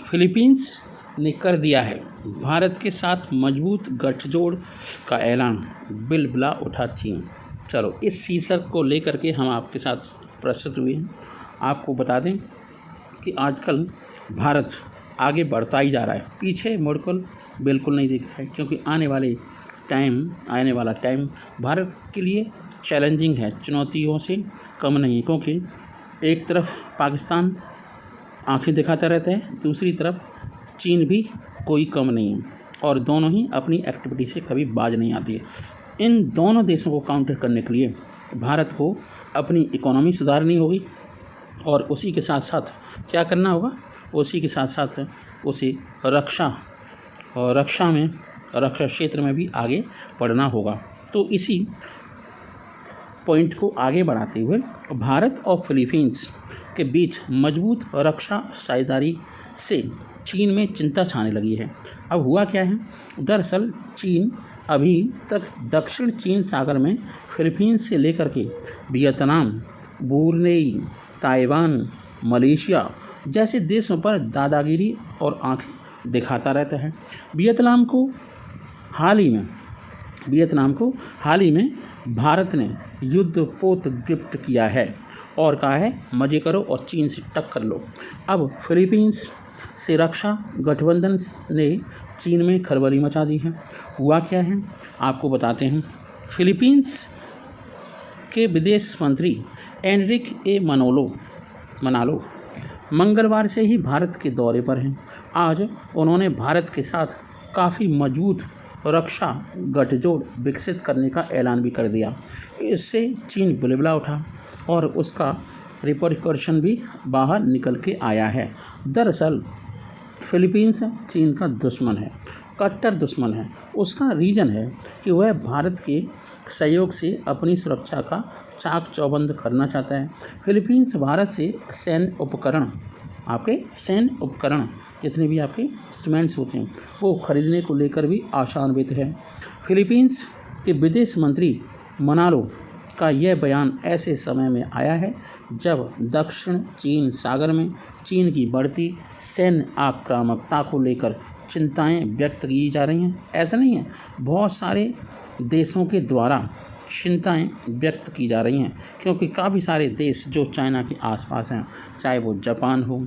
Philippines ने कर दिया है भारत के साथ मजबूत गठजोड़ का ऐलान, बिलबिला उठा चीन। चलो, इस शीर्षक को लेकर के हम आपके साथ प्रस्तुत हुए हैं। आपको बता दें कि आजकल भारत आगे बढ़ता ही जा रहा है, पीछे मुड़कर बिल्कुल नहीं दिख रहा है, क्योंकि आने वाला टाइम भारत के लिए चैलेंजिंग है, चुनौतियों से कम नहीं है। क्योंकि एक तरफ पाकिस्तान आंखें दिखाता रहता है, दूसरी तरफ चीन भी कोई कम नहीं है, और दोनों ही अपनी एक्टिविटी से कभी बाज नहीं आती है। इन दोनों देशों को काउंटर करने के लिए भारत को अपनी इकोनॉमी सुधारनी होगी, और उसी के साथ साथ क्या करना होगा, उसी के साथ साथ उसे रक्षा क्षेत्र में भी आगे बढ़ना होगा। तो इसी पॉइंट को आगे बढ़ाते हुए भारत और फिलीपींस के बीच मजबूत रक्षा साझेदारी से चीन में चिंता छाने लगी है। अब हुआ क्या है, दरअसल चीन अभी तक दक्षिण चीन सागर में फिलीपींस से लेकर के वियतनाम, ब्रूनेई, ताइवान, मलेशिया जैसे देशों पर दादागिरी और आंखें दिखाता रहता है। वियतनाम को हाल ही में भारत ने युद्धपोत गिफ्ट किया है और कहा है मज़े करो और चीन से टक्कर लो। अब फिलीपींस से रक्षा गठबंधन ने चीन में खलबली मचा दी है। हुआ क्या है, आपको बताते हैं। फिलीपींस के विदेश मंत्री एनरिक ए मनालो मंगलवार से ही भारत के दौरे पर हैं। आज उन्होंने भारत के साथ काफ़ी मजबूत रक्षा गठजोड़ विकसित करने का ऐलान भी कर दिया। इससे चीन बुलबुला उठा और उसका रिपरकशन भी बाहर निकल के आया है। दरअसल फिलीपींस चीन का दुश्मन है, कट्टर दुश्मन है। उसका रीज़न है कि वह भारत के सहयोग से अपनी सुरक्षा का चाक चौबंद करना चाहता है। फिलीपींस भारत से सैन्य उपकरण जितने भी आपके इंस्ट्रूमेंट्स होते हैं वो खरीदने को लेकर भी आशान्वित है। फिलीपींस के विदेश मंत्री मनालो का यह बयान ऐसे समय में आया है जब दक्षिण चीन सागर में चीन की बढ़ती सैन्य आक्रामकता को लेकर चिंताएं व्यक्त की जा रही हैं। ऐसा नहीं है, बहुत सारे देशों के द्वारा चिंताएं व्यक्त की जा रही हैं, क्योंकि काफ़ी सारे देश जो चाइना के आसपास हैं, चाहे वो जापान हो,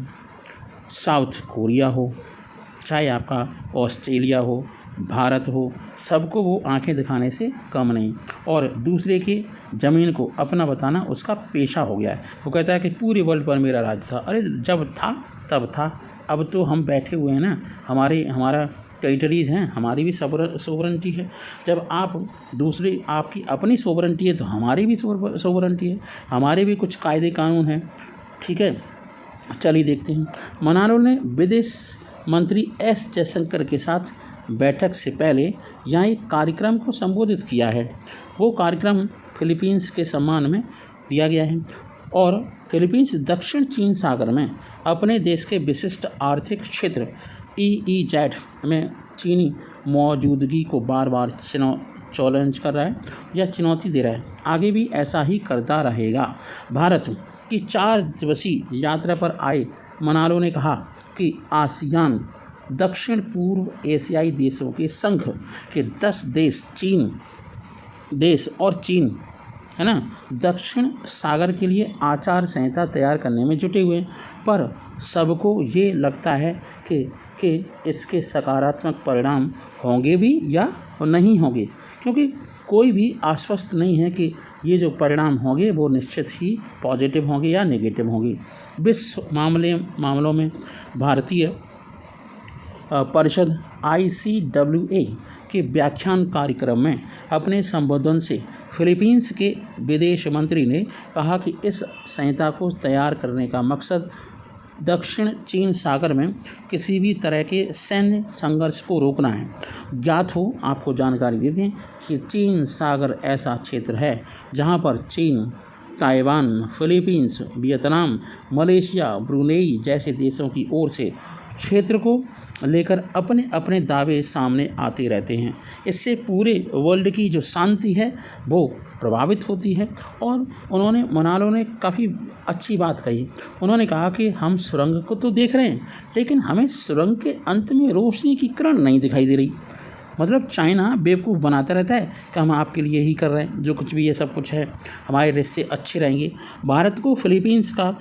साउथ कोरिया हो, चाहे आपका ऑस्ट्रेलिया हो, भारत हो, सबको वो आंखें दिखाने से कम नहीं, और दूसरे की ज़मीन को अपना बताना उसका पेशा हो गया है। वो कहता है कि पूरे वर्ल्ड पर मेरा राज था। अरे जब था तब था, अब तो हम बैठे हुए हैं ना, हमारा टेरिटरीज़ हैं, हमारी भी सोवरेंटी है। जब आपकी अपनी सोवरेंटी है तो हमारी भी सोवरेंटी है, हमारे भी कुछ कायदे कानून हैं। ठीक है, चलिए देखते हैं। मनालो ने विदेश मंत्री एस जयशंकर के साथ बैठक से पहले यहाँ एक कार्यक्रम को संबोधित किया है। वो कार्यक्रम फिलीपींस के सम्मान में दिया गया है, और फिलीपींस दक्षिण चीन सागर में अपने देश के विशिष्ट आर्थिक क्षेत्र EEZ में चीनी मौजूदगी को बार बार चैलेंज कर रहा है या चुनौती दे रहा है। आगे भी ऐसा ही करता रहेगा। भारत की 4 दिवसीय यात्रा पर आए मनालो ने कहा कि आसियान दक्षिण पूर्व एशियाई देशों के संघ के 10 देश और चीन है ना, दक्षिण सागर के लिए आचार संहिता तैयार करने में जुटे हुए, पर सबको ये लगता है कि इसके सकारात्मक परिणाम होंगे भी या नहीं होंगे, क्योंकि कोई भी आश्वस्त नहीं है कि ये जो परिणाम होंगे वो निश्चित ही पॉजिटिव होंगे या नेगेटिव होंगे। विश्व मामलों में भारतीय परिषद ICWA के व्याख्यान कार्यक्रम में अपने संबोधन से फिलीपींस के विदेश मंत्री ने कहा कि इस संहिता को तैयार करने का मकसद दक्षिण चीन सागर में किसी भी तरह के सैन्य संघर्ष को रोकना है। ज्ञात हो, आपको जानकारी देते हैं कि चीन सागर ऐसा क्षेत्र है जहां पर चीन, Taiwan, Philippines, Vietnam, Malaysia, Brunei जैसे देशों की ओर से क्षेत्र को लेकर अपने अपने दावे सामने आते रहते हैं। इससे पूरे वर्ल्ड की जो शांति है वो प्रभावित होती है। और मनालो ने काफ़ी अच्छी बात कही। उन्होंने कहा कि हम सुरंग को तो देख रहे हैं, लेकिन हमें सुरंग के अंत में रोशनी की किरण नहीं दिखाई दे रही। मतलब चाइना बेवकूफ़ बनाता रहता है कि हम आपके लिए ही कर रहे हैं, जो कुछ भी ये सब कुछ है, हमारे रिश्ते अच्छे रहेंगे। भारत को फिलीपींस का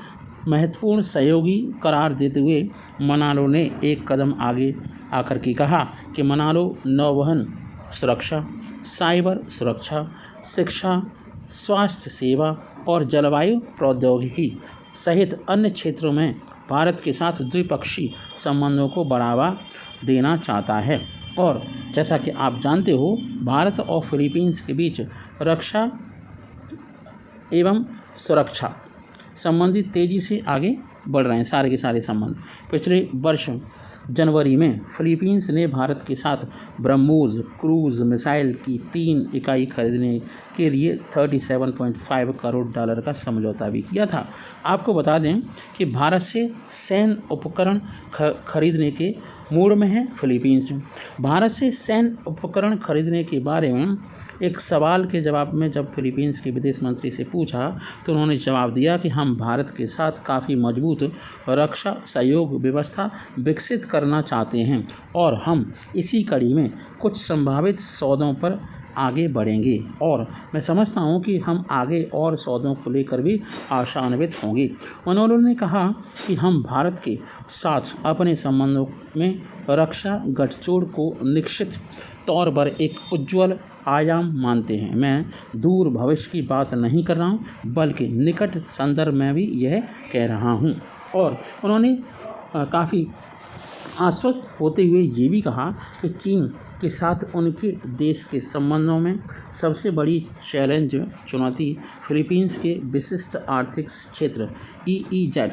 महत्वपूर्ण सहयोगी करार देते हुए मनालो ने एक कदम आगे आकर के कहा कि मनालो नौवहन सुरक्षा, साइबर सुरक्षा, शिक्षा, स्वास्थ्य सेवा और जलवायु प्रौद्योगिकी सहित अन्य क्षेत्रों में भारत के साथ द्विपक्षीय संबंधों को बढ़ावा देना चाहता है। और जैसा कि आप जानते हो, भारत और फिलीपींस के बीच रक्षा एवं सुरक्षा संबंधी तेज़ी से आगे बढ़ रहे हैं सारे के सारे संबंध। पिछले वर्ष जनवरी में फिलीपींस ने भारत के साथ ब्रह्मोस क्रूज़ मिसाइल की 3 इकाई खरीदने के लिए $37.5 करोड़ का समझौता भी किया था। आपको बता दें कि भारत से सैन्य उपकरण खरीदने के मूड में है फिलीपींस। भारत से सैन्य उपकरण खरीदने के बारे में एक सवाल के जवाब में जब फिलीपींस के विदेश मंत्री से पूछा, तो उन्होंने जवाब दिया कि हम भारत के साथ काफ़ी मजबूत रक्षा सहयोग व्यवस्था विकसित करना चाहते हैं और हम इसी कड़ी में कुछ संभावित सौदों पर आगे बढ़ेंगे। और मैं समझता हूं कि हम आगे और सौदों को लेकर भी आशान्वित होंगे। उन्होंने कहा कि हम भारत के साथ अपने संबंधों में रक्षा गठजोड़ को निश्चित तौर पर एक उज्ज्वल आयाम मानते हैं। मैं दूर भविष्य की बात नहीं कर रहा हूं, बल्कि निकट संदर्भ में भी यह कह रहा हूं। और उन्होंने काफ़ी आश्वस्त होते हुए ये भी कहा कि चीन के साथ उनके देश के संबंधों में सबसे बड़ी चुनौती फिलीपींस के विशिष्ट आर्थिक क्षेत्र EEZ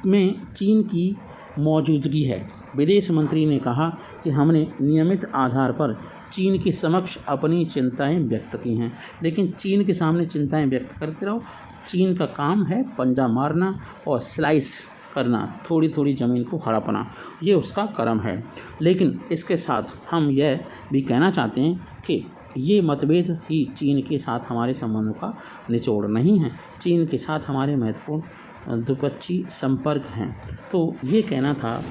में चीन की मौजूदगी है। विदेश मंत्री ने कहा कि हमने नियमित आधार पर चीन के समक्ष अपनी चिंताएं व्यक्त की हैं, लेकिन चीन के सामने चिंताएं व्यक्त करते रहो। चीन का काम है पंजा मारना और स्लाइस करना, थोड़ी थोड़ी ज़मीन को हड़पना, ये उसका कर्म है। लेकिन इसके साथ हम यह भी कहना चाहते हैं कि ये मतभेद ही चीन के साथ हमारे संबंधों का निचोड़ नहीं है। चीन के साथ हमारे महत्वपूर्ण द्विपक्षीय संपर्क हैं। तो ये कहना था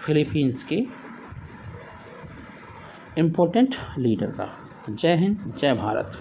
फिलीपींस के इम्पोर्टेंट लीडर का। जय हिंद, जय भारत।